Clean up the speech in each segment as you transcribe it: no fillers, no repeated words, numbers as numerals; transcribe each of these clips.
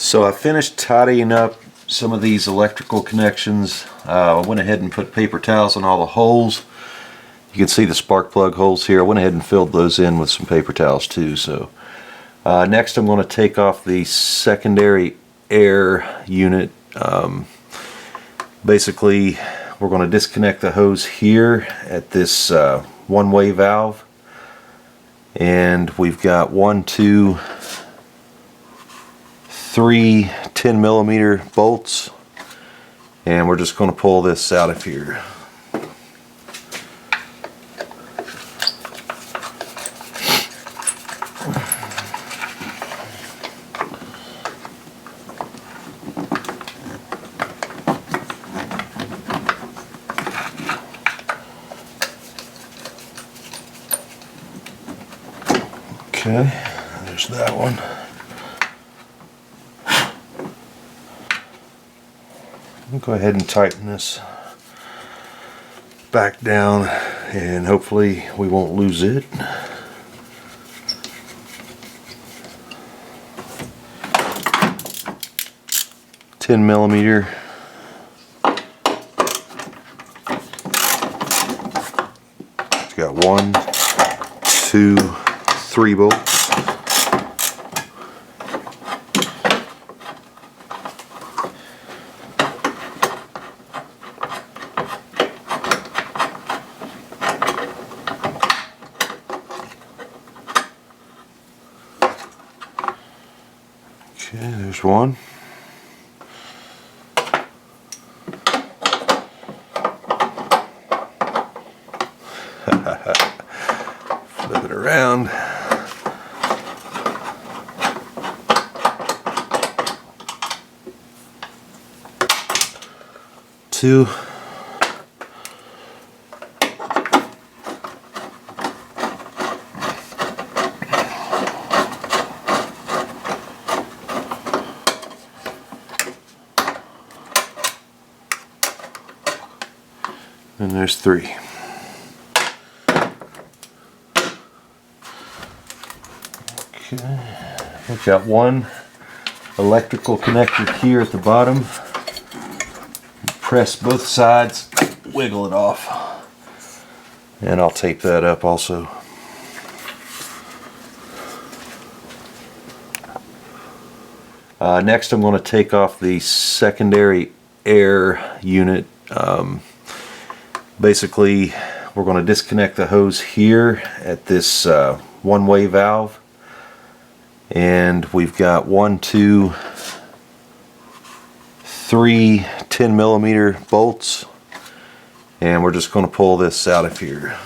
So I finished tidying up some of these electrical connections. I went ahead and put paper towels on all the holes. You can see the spark plug holes here. I went ahead and filled those in with some paper towels too. So next I'm going to take off the secondary air unit. Basically we're going to disconnect the hose here at this one-way valve, and we've got 1, 2, 3 10mm bolts, and we're just going to pull this out of here. Okay, there's that one. I'll go ahead and tighten this back down, and hopefully we won't lose it. $10mm. It's got 1, 2, 3 bolts. Okay, there's one. Flip it around. Two. And there's 3. Okay, we've got one electrical connector here at the bottom. Press both sides, wiggle it off, and I'll tape that up also. Next I'm going to take off the secondary air unit. Basically we're going to disconnect the hose here at this one-way valve, and we've got 1, 2, 3 10mm bolts, and we're just going to pull this out of here.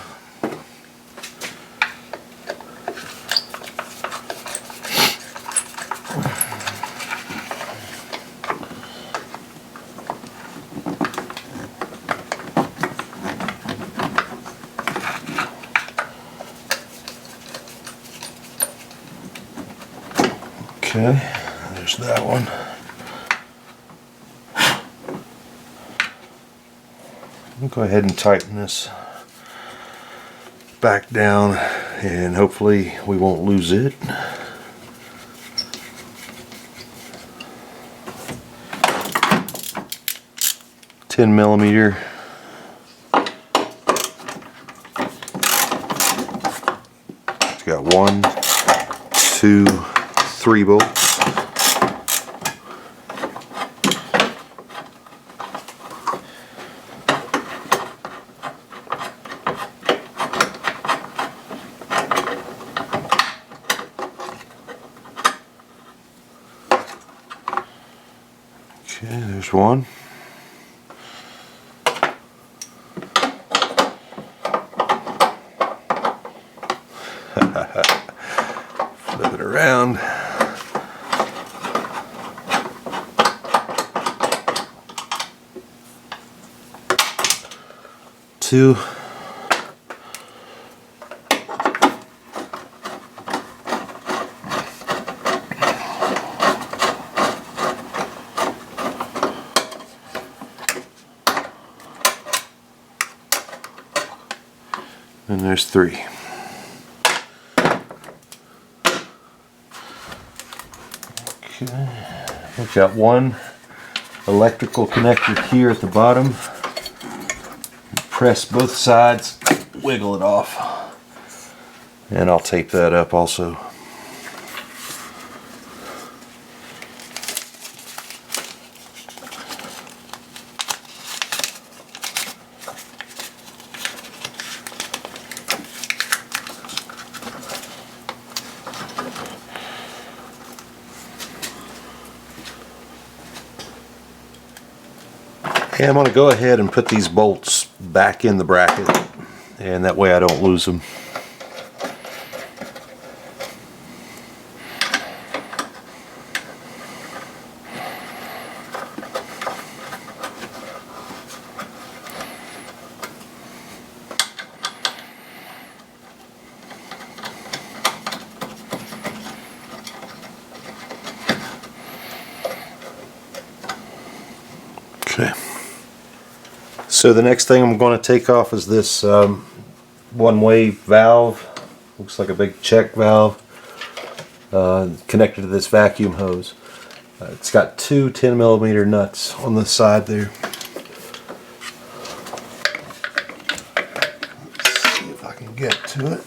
Okay, there's that one. I'll go ahead and tighten this back down, and hopefully we won't lose it. $10mm. It's got 1, 2, 3 bolts. Okay, there's one. Flip it around. Two. And there's 3. Okay, We've got one electrical connector here at the bottom. Press both sides, wiggle it off, and I'll tape that up also. And I'm going to go ahead and put these bolts back in the bracket, and that way I don't lose them. Okay. So the next thing I'm going to take off is this one-way valve. Looks like a big check valve connected to this vacuum hose. It's got two 10mm nuts on the side there. Let's see if I can get to it.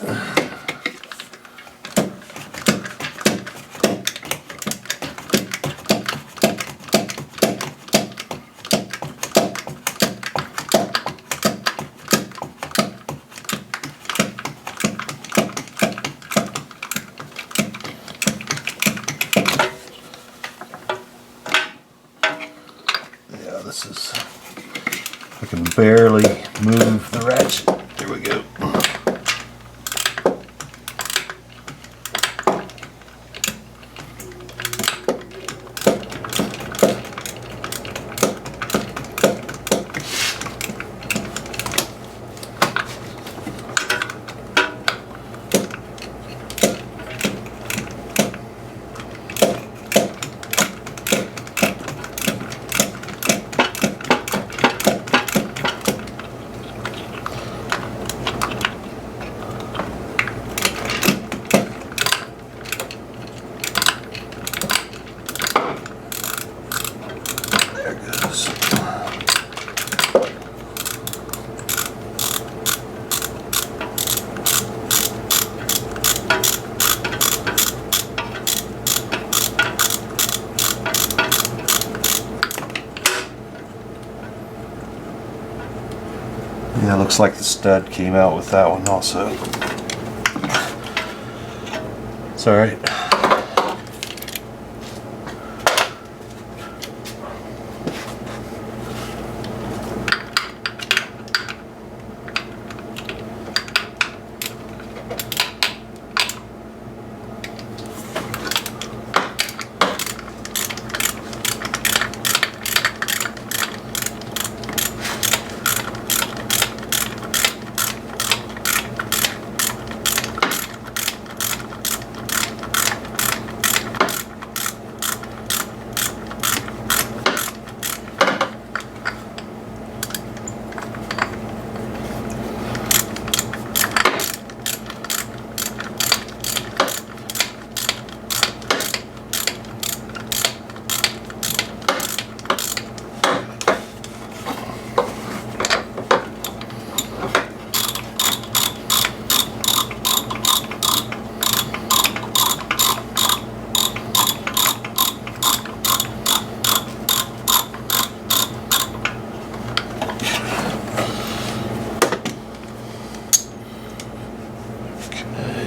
This is, I can barely move the ratchet. Here we go. Yeah, looks like the stud came out with that one also. It's alright.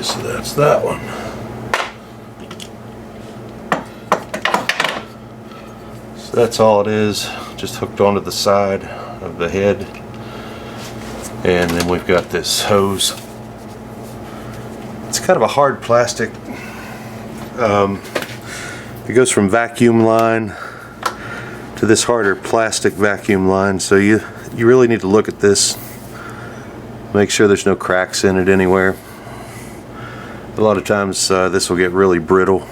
So that's that one. So that's all it is, just hooked onto the side of the head. And then we've got this hose. It's kind of a hard plastic. It goes from vacuum line to this harder plastic vacuum line, so you really need to look at this, make sure there's no cracks in it anywhere. A lot of times this will get really brittle